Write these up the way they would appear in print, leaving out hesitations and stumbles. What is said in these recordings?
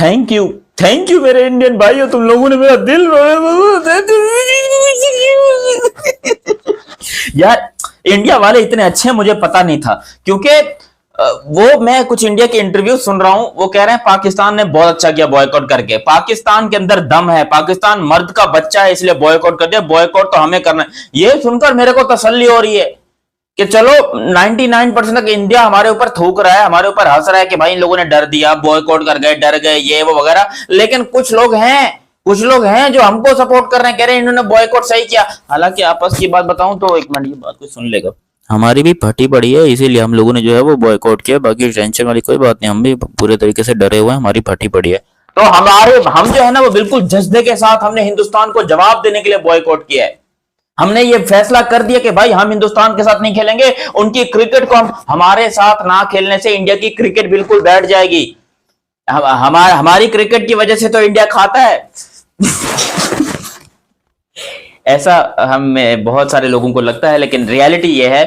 Thank you मेरे Indian भाइयों, तुम लोगों ने मेरा दिल यार इंडिया वाले इतने अच्छे हैं मुझे पता नहीं था, क्योंकि वो मैं कुछ इंडिया के इंटरव्यू सुन रहा हूं, वो कह रहे हैं पाकिस्तान ने बहुत अच्छा किया बॉयकॉट करके, पाकिस्तान के अंदर दम है, पाकिस्तान मर्द का बच्चा है इसलिए बॉयकॉट कर दिया, बॉयकॉट तो हमें करना है। ये सुनकर मेरे को तसल्ली हो रही है कि चलो 99% तक इंडिया हमारे ऊपर थूक रहा है, हमारे ऊपर हंस रहा है कि भाई इन लोगों ने डर दिया, बॉयकॉट कर गए, डर गए, ये वो वगैरह, लेकिन कुछ लोग हैं जो हमको सपोर्ट कर रहे हैं, कह रहे हैं इन्होंने बॉयकॉट सही किया। हालांकि आपस की बात बताऊं तो, एक मिनट ये बात कोई सुन लेगा, हमारी भी फटी पड़ी है इसीलिए हम लोगों ने जो है वो बॉयकॉट किया, बाकी टेंशन वाली कोई बात नहीं, हम भी पूरे तरीके से डरे हुए हैं, हमारी फटी पड़ी है। तो हम जो है ना वो बिल्कुल जज्बे के साथ हमने हिंदुस्तान को जवाब देने के लिए बॉयकॉट किया है। हमने ये फैसला कर दिया कि भाई हम हिंदुस्तान के साथ नहीं खेलेंगे, उनकी क्रिकेट को हमारे साथ ना खेलने से इंडिया की क्रिकेट बिल्कुल बैठ जाएगी। हमारी क्रिकेट की वजह से तो इंडिया खाता है ऐसा हमें बहुत सारे लोगों को लगता है, लेकिन रियलिटी यह है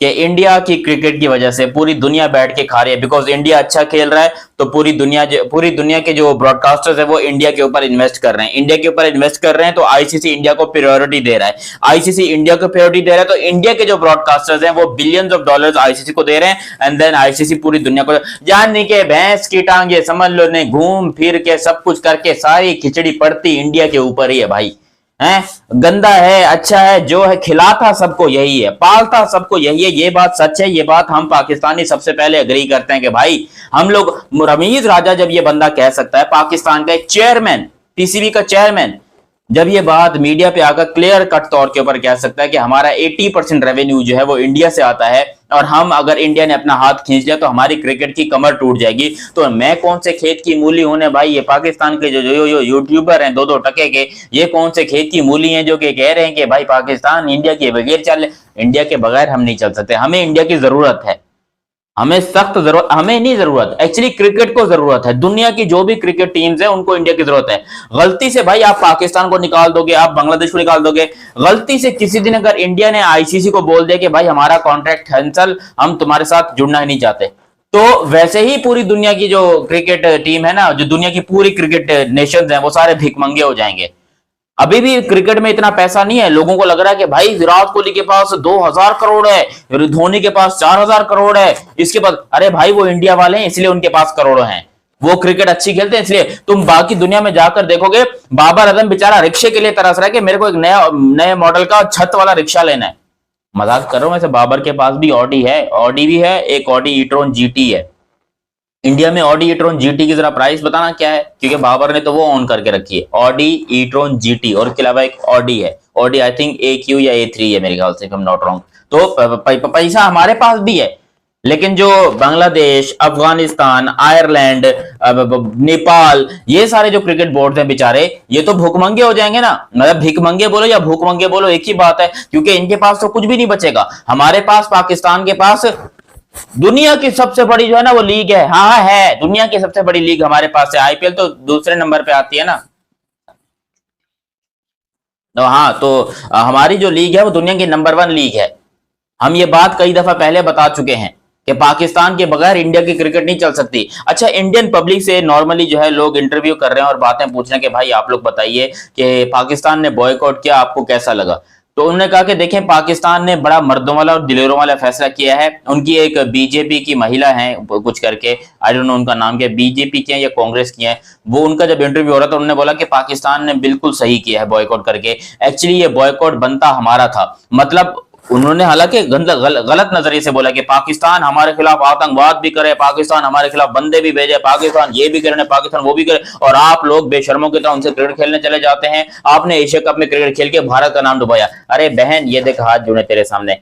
कि इंडिया की क्रिकेट की वजह से पूरी दुनिया बैठ के खा रही है। बिकॉज इंडिया अच्छा खेल रहा है तो पूरी दुनिया के जो ब्रॉडकास्टर्स है वो इंडिया के ऊपर इन्वेस्ट कर रहे हैं, इंडिया के ऊपर इन्वेस्ट कर रहे हैं, तो आईसीसी इंडिया को प्रायोरिटी दे रहा है, आईसीसी इंडिया को प्रायोरिटी दे रहा है, तो इंडिया के जो ब्रॉडकास्टर्स हैं वो बिलियंस ऑफ डॉलर्स आईसीसी को दे रहे हैं, एंड देन आईसीसी पूरी दुनिया को, यानी कि भैंस की टांगे समझ लो ने घूम फिर के सब कुछ करके सारी खिचड़ी पड़ती इंडिया के ऊपर ही है भाई। है गंदा है अच्छा है, जो है खिलाता सबको यही है, पालता सबको यही है, ये बात सच है, ये बात हम पाकिस्तानी सबसे पहले एग्री करते हैं कि भाई हम लोग, रमीज राजा जब ये बंदा कह सकता है, पाकिस्तान का एक चेयरमैन, पीसीबी का चेयरमैन, जब ये बात मीडिया पे आकर क्लियर कट तौर के ऊपर कह सकता है कि हमारा 80% रेवेन्यू जो है वो इंडिया से आता है, और हम अगर इंडिया ने अपना हाथ खींच लिया तो हमारी क्रिकेट की कमर टूट जाएगी, तो मैं कौन से खेत की मूली होने भाई, ये पाकिस्तान के जो यूट्यूबर हैं 2-2 टके के, ये कौन से खेत की मूली हैं जो कि कह रहे हैं कि भाई पाकिस्तान इंडिया के बगैर चल, इंडिया के बगैर हम नहीं चल सकते, हमें इंडिया की जरूरत है, हमें सख्त जरूरत, हमें नहीं जरूरत, एक्चुअली क्रिकेट को जरूरत है, दुनिया की जो भी क्रिकेट टीम्स है उनको इंडिया की जरूरत है। गलती से भाई आप पाकिस्तान को निकाल दोगे, आप बांग्लादेश को निकाल दोगे, गलती से किसी दिन अगर इंडिया ने आईसीसी को बोल दिया कि भाई हमारा कॉन्ट्रैक्ट कैंसल, हम तुम्हारे साथ जुड़ना ही नहीं चाहते, तो वैसे ही पूरी दुनिया की जो क्रिकेट टीम है ना, जो दुनिया की पूरी क्रिकेट नेशंस हैं वो सारे भिखमंगे हो जाएंगे। अभी भी क्रिकेट में इतना पैसा नहीं है, लोगों को लग रहा है कि भाई विराट कोहली के पास 2000 करोड़ है, धोनी के पास 4000 करोड़ है, इसके पास, अरे भाई वो इंडिया वाले हैं इसलिए उनके पास करोड़ों हैं, वो क्रिकेट अच्छी खेलते हैं इसलिए। तुम बाकी दुनिया में जाकर देखोगे, बाबर आजम बेचारा रिक्शे के लिए तरस रहा है कि मेरे को एक नए मॉडल का छत वाला रिक्शा लेना है। मजाक कर रहा हूं, वैसे बाबर के पास भी ऑडी है, ऑडी भी है, एक ऑडी ई-ट्रॉन जीटी है। इंडिया में ऑडी ई-ट्रॉन जीटी की जरा प्राइस बताना क्या है, क्योंकि बाबर ने तो वो ऑन करके रखी है, ऑडी ई-ट्रॉन जीटी, और इसके अलावा एक ऑडी है, ऑडी आई थिंक AQ या A3 है मेरे ख्याल से, I'm not wrong। तो पैसा हमारे पास भी है, लेकिन जो बांग्लादेश, अफगानिस्तान, आयरलैंड, नेपाल, ये सारे जो क्रिकेट बोर्ड हैं बेचारे, ये तो भूखमंगे हो जाएंगे ना, मतलब भिखमंगे बोलो या भूखमंगे बोलो एक ही बात है, क्योंकि इनके पास तो कुछ भी नहीं बचेगा। हमारे पास, पाकिस्तान के पास दुनिया की सबसे बड़ी जो है ना वो लीग है, हाँ है, दुनिया की सबसे बड़ी लीग हमारे पास है, आईपीएल तो दूसरे नंबर पे आती है ना, तो हाँ, तो हमारी जो लीग है वो दुनिया की नंबर 1 लीग है। हम ये बात कई दफा पहले बता चुके हैं कि पाकिस्तान के बगैर इंडिया की क्रिकेट नहीं चल सकती। अच्छा, इंडियन पब्लिक से नॉर्मली जो है लोग इंटरव्यू कर रहे हैं और बातें पूछ रहे हैं कि भाई आप लोग बताइए कि पाकिस्तान ने बॉयकॉट किया, आपको कैसा लगा? तो उन्होंने कहा कि देखें, पाकिस्तान ने बड़ा मर्दों वाला और दिलेरों वाला फैसला किया है। उनकी एक बीजेपी की महिला है कुछ करके, आई डोंट नो उनका नाम क्या, बीजेपी की है या कांग्रेस की है, वो उनका जब इंटरव्यू हो रहा था उन्होंने बोला कि पाकिस्तान ने बिल्कुल सही किया है बॉयकॉट करके, एक्चुअली ये बॉयकॉट बनता हमारा था। मतलब उन्होंने हालांकि गलत नजरिए से बोला कि पाकिस्तान हमारे खिलाफ आतंकवाद भी करे, पाकिस्तान हमारे खिलाफ बंदे भी भेजे, पाकिस्तान ये भी करे, पाकिस्तान वो भी करे, और आप लोग बेशर्मों की तरह उनसे क्रिकेट खेलने चले जाते हैं। आपने एशिया कप में क्रिकेट खेल के भारत का नाम डुबाया। अरे बहन, ये देख हाथ जुड़े तेरे सामने,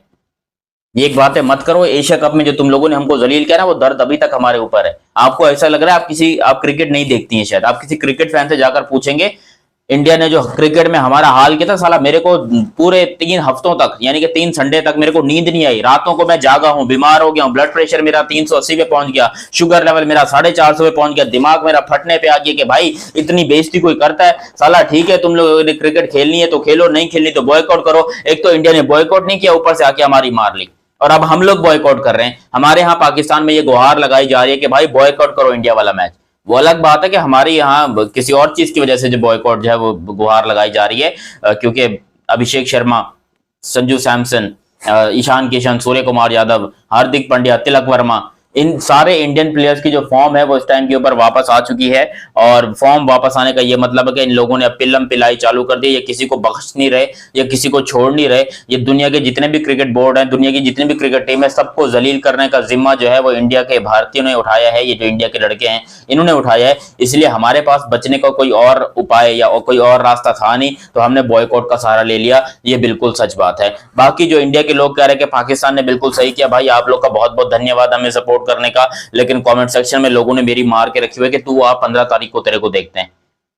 ये एक बात है, मत करो। एशिया कप में जो तुम लोगों ने हमको जलील किया ना, वो दर्द अभी तक हमारे ऊपर है। आपको ऐसा लग रहा है आप क्रिकेट नहीं देखती हैं शायद, आप किसी क्रिकेट फैन से जाकर पूछेंगे इंडिया ने जो क्रिकेट में हमारा हाल किया था, साला मेरे को पूरे 3 हफ्तों तक, यानी कि 3 संडे तक मेरे को नींद नहीं आई, रातों को मैं जागा हूं, बीमार हो गया हूं, ब्लड प्रेशर मेरा 380 पे पहुंच गया, शुगर लेवल मेरा 450 पे पहुंच गया, दिमाग मेरा फटने पे आ गया कि भाई इतनी बेइज्जती कोई करता है। साला ठीक है, तुम लोग क्रिकेट खेलनी है तो खेलो, नहीं खेलनी तो बॉयकॉट करो। एक तो इंडिया ने बॉयकॉट नहीं किया, ऊपर से आके हमारी मार ली, और अब हम लोग बॉयकॉट कर रहे हैं। हमारे यहाँ पाकिस्तान में ये गुहार लगाई जा रही है कि भाई बॉयकॉट करो इंडिया वाला मैच। वो अलग बात है कि हमारे यहाँ किसी और चीज की वजह से जो बॉयकॉट जो है वो गुहार लगाई जा रही है, क्योंकि अभिषेक शर्मा, संजू सैमसन, ईशान किशन, सूर्य कुमार यादव, हार्दिक पांड्या, तिलक वर्मा, इन सारे इंडियन प्लेयर्स की जो फॉर्म है वो इस टाइम के ऊपर वापस आ चुकी है। और फॉर्म वापस आने का ये मतलब है कि इन लोगों ने अब पिल्लम पिलाई चालू कर दी। ये किसी को बख्श नहीं रहे, ये किसी को छोड़ नहीं रहे। ये दुनिया के जितने भी क्रिकेट बोर्ड हैं, दुनिया की जितनी भी क्रिकेट टीम है, सबको जलील करने का जिम्मा जो है वो इंडिया के भारतीयों ने उठाया है। ये जो इंडिया के लड़के हैं इन्होंने उठाया है, इसलिए हमारे पास बचने का कोई और उपाय या कोई और रास्ता था नहीं, तो हमने बॉयकॉट का सहारा ले लिया। ये बिल्कुल सच बात है। बाकी जो इंडिया के लोग कह रहे हैं कि पाकिस्तान ने बिल्कुल सही किया, भाई आप लोग का बहुत बहुत धन्यवाद हमें सपोर्ट करने का। लेकिन कमेंट सेक्शन में लोगों ने मेरी मार के रखी हुई है कि तू आ 15 तारीख को तेरे को देखते हैं।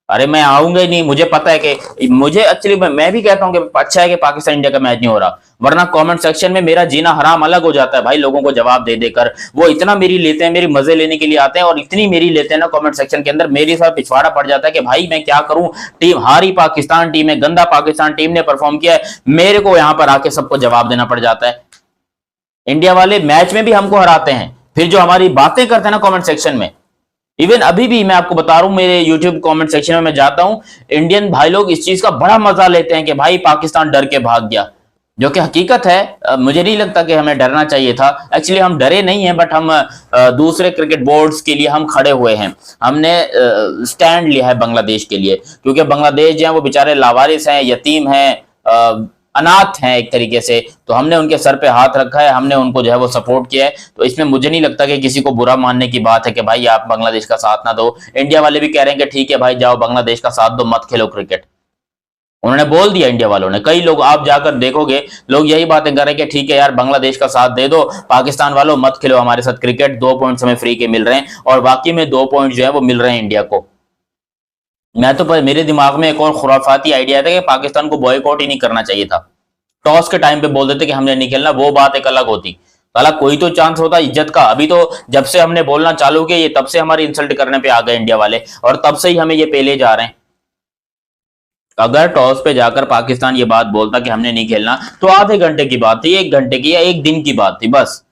अरे मैं आऊंगा ही नहीं। मुझे पता है कि मुझे एक्चुअली मैं भी कहता हूं कि अच्छा है कि पाकिस्तान इंडिया का मैच नहीं हो रहा, वरना कमेंट सेक्शन में मेरा जीना हराम अलग हो जाता है भाई। लोगों को जवाब दे देकर वो इतना मेरी लेते हैं, मेरी मजे लेने के लिए आते हैं और इतनी मेरी लेते हैं ना कमेंट सेक्शन के अंदर, मेरे साथ पिछवाड़ा पड़ जाता है कि भाई मैं क्या करूं। टीम हारी, पाकिस्तान टीम है, गंदा पाकिस्तान टीम ने परफॉर्म किया है, मेरे को यहां पर आके सबको जवाब देना पड़ जाता है। इंडिया वाले मैच में भी हमको हराते हैं, फिर जो हमारी बातें करते हैं ना कमेंट सेक्शन में, इवन अभी भी मैं आपको बता रहा हूं मेरे यूट्यूब कमेंट सेक्शन में मैं जाता हूं, इंडियन भाई लोग इस चीज का बड़ा मजा लेते हैं कि भाई पाकिस्तान डर के भाग गया, जो कि हकीकत है। मुझे नहीं लगता कि हमें डरना चाहिए था। एक्चुअली हम डरे नहीं हैं, बट हम दूसरे क्रिकेट बोर्ड्स के लिए हम खड़े हुए हैं। हमने स्टैंड लिया है बांग्लादेश के लिए, क्योंकि बांग्लादेश जो है वो बेचारे लावारिस हैं, यतीम हैं, अनाथ हैं एक तरीके से। तो हमने उनके सर पे हाथ रखा है, हमने उनको जो है वो सपोर्ट किया है। तो इसमें मुझे नहीं लगता कि किसी को बुरा मानने की बात है कि भाई आप बांग्लादेश का साथ ना दो। इंडिया वाले भी कह रहे हैं कि ठीक है भाई जाओ बांग्लादेश का साथ दो, मत खेलो क्रिकेट। उन्होंने बोल दिया इंडिया वालों ने। कई लोग आप जाकर देखोगे लोग यही बातें कर रहे हैं कि ठीक है यार बांग्लादेश का साथ दे दो, पाकिस्तान वालों मत खेलो हमारे साथ क्रिकेट, 2 पॉइंट्स हमें फ्री के मिल रहे हैं। और बाकी में 2 पॉइंट जो है वो मिल रहे हैं इंडिया को। मैं तो मेरे दिमाग में एक और खुराफाती आइडिया था कि पाकिस्तान को बॉयकॉट ही नहीं करना चाहिए था। टॉस के टाइम पे बोल देते कि हमने नहीं खेलना, वो बात एक अलग होती। साला कोई तो चांस होता इज्जत का। अभी तो जब से हमने बोलना चालू किया ये तब से हमारी इंसल्ट करने पे आ गए इंडिया वाले, और तब से ही हमें ये पेले जा रहे हैं। अगर टॉस पे जाकर पाकिस्तान ये बात बोलता कि हमने नहीं खेलना, तो आधे घंटे की बात थी, 1 घंटे की या 1 दिन की बात थी बस।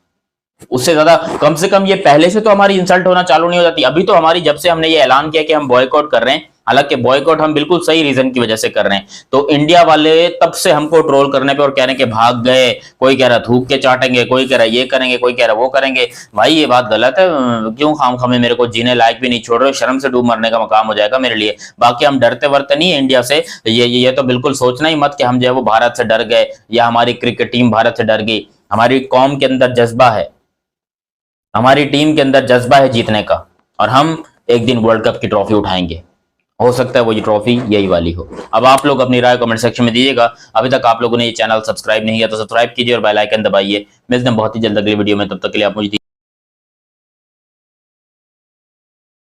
उससे ज्यादा कम से कम ये पहले से तो हमारी इंसल्ट होना चालू नहीं हो जाती। अभी तो हमारी, जब से हमने ये ऐलान किया कि हम बॉयकॉट कर रहे हैं, हालांकि बॉयकॉट हम बिल्कुल सही रीजन की वजह से कर रहे हैं, तो इंडिया वाले तब से हमको ट्रोल करने पे और कह रहे हैं कि भाग गए। कोई कह रहा थूक के चाटेंगे, कोई कह रहा ये करेंगे, कोई कह रहा वो करेंगे। भाई ये बात गलत है। क्यों खामखामे मेरे को जीने लायक भी नहीं छोड़ रहे हो, शर्म से डूब मरने का मकाम हो जाएगा मेरे लिए। बाकी हम डरते वरते नहीं है इंडिया से, ये तो बिल्कुल सोचना ही मत कि हम जो है वो भारत से डर गए या हमारी क्रिकेट टीम भारत से डर गई। हमारी कौम के अंदर जज्बा है, हमारी टीम के अंदर जज्बा है जीतने का, और हम एक दिन वर्ल्ड कप की ट्रॉफी उठाएंगे। हो सकता है वो ये ट्रॉफी यही वाली हो। अब आप लोग अपनी राय कमेंट सेक्शन में दीजिएगा। अभी तक आप लोगों ने ये चैनल सब्सक्राइब नहीं किया तो सब्सक्राइब कीजिए और बेल आइकन दबाइए। मिलते हैं बहुत ही जल्द अगली वीडियो में, तब तक के लिए आप मुझे